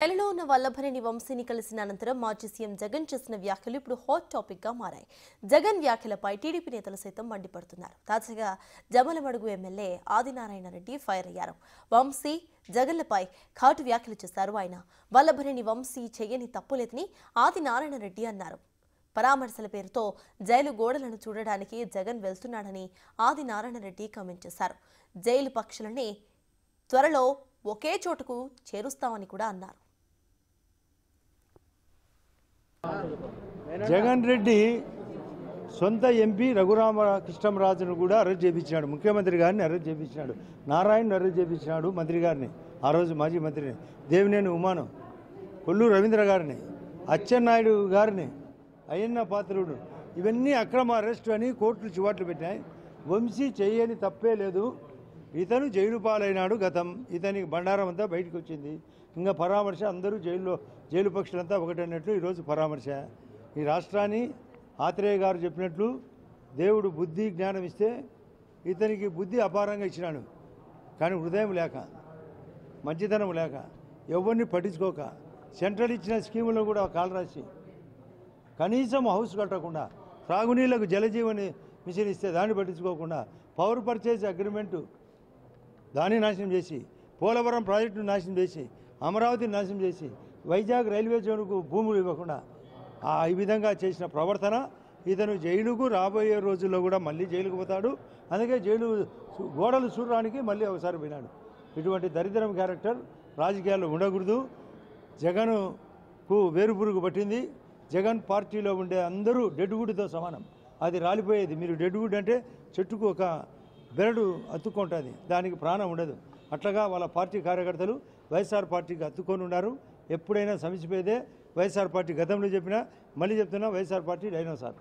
జైలులో ఉన్న వల్లభనేని వంశీని కలిసిన అనంతరం మాజీ సీఎం జగన్ చేసిన వ్యాఖ్యలు ఇప్పుడు హాట్ టాపిక్ గా మారాయి. జగన్ వ్యాఖ్యలపై టీడీపీ నేతలు సైతం మండిపడుతున్నారు. తాజాగా జమలమడుగు ఎమ్మెల్యే ఆదినారాయణ రెడ్డి ఫైర్ అయ్యారు. వంశీ జగన్లపై ఘాటు వ్యాఖ్యలు చేశారు. ఆయన వల్లభనేని వంశీ చేయని తప్పులేదని ఆదినారాయణ రెడ్డి అన్నారు. పరామర్శల పేరుతో జైలు గోడలను చూడడానికి జగన్ వెళ్తున్నాడని ఆదినారాయణ రెడ్డి కామెంట్ చేశారు. జైలు పక్షులని త్వరలో ఒకే చోటుకు చేరుస్తామని కూడా అన్నారు. జగన్ రెడ్డి సొంత ఎంపీ రఘురామకృష్ణరాజును కూడా అరెస్ట్ చేయించినాడు. ముఖ్యమంత్రి గారిని అరెస్ట్ చేయించినాడు. నారాయణను అరెస్ట్ చేయించినాడు. మంత్రి గారిని, ఆ రోజు మాజీ మంత్రిని, దేవినేని ఉమాను, కొల్లూరు రవీంద్ర గారిని, అచ్చెన్నాయుడు గారిని, అయ్యన్న పాత్రుడు, ఇవన్నీ అక్రమ అరెస్టు అని కోర్టులు చివాట్లు పెట్టాయి. వంశీ చేయని తప్పే లేదు. ఇతను జైలు పాలైనాడు. గతం ఇతనికి బండారం అంతా బయటకు వచ్చింది. ఇంకా పరామర్శ అందరూ జైలు పక్షులంతా ఒకటన్నట్లు ఈరోజు పరామర్శ. ఈ రాష్ట్రాన్ని ఆత్రేయ గారు చెప్పినట్లు దేవుడు బుద్ధి జ్ఞానం ఇస్తే ఇతనికి బుద్ధి అపారంగా ఇచ్చినాడు. కానీ హృదయం లేక, మంచితనం లేక, ఎవరిని పట్టించుకోక, సెంట్రల్ ఇచ్చిన స్కీములను కూడా కాలరాసి, కనీసం హౌస్ కట్టకుండా, త్రాగునీళ్లకు జలజీవని మిషన్ ఇస్తే దాన్ని పట్టించుకోకుండా, పవర్ పర్చేజ్ అగ్రిమెంటు దాన్ని నాశనం చేసి, పోలవరం ప్రాజెక్టును నాశనం చేసి, అమరావతిని నాశనం చేసి, వైజాగ్ రైల్వే జోన్కు భూములు ఇవ్వకుండా ఈ విధంగా చేసిన ప్రవర్తన ఇతను జైలుకు రాబోయే రోజుల్లో కూడా మళ్ళీ జైలుకు పోతాడు. అందుకే జైలు గోడలు చూడడానికి మళ్ళీ ఒకసారి పోయినాడు. ఇటువంటి దరిద్రం క్యారెక్టర్ రాజకీయాల్లో ఉండకూడదు. జగన్కు వేరుపురుగు పట్టింది. జగన్ పార్టీలో ఉండే అందరూ డెడ్వుడ్తో సమానం. అది రాలిపోయేది. మీరు డెడ్వుడ్ అంటే చెట్టుకు ఒక బెరడు అతుక్కుంటుంది, దానికి ప్రాణం ఉండదు. అట్లాగా వాళ్ళ పార్టీ కార్యకర్తలు వైఎస్ఆర్ పార్టీకి అతుక్కొని ఉన్నారు. ఎప్పుడైనా సమసిపోయేదే. వైఎస్ఆర్ పార్టీ గతంలో చెప్పినా మళ్ళీ చెప్తున్నా, వైఎస్ఆర్ పార్టీ డైనోసార్.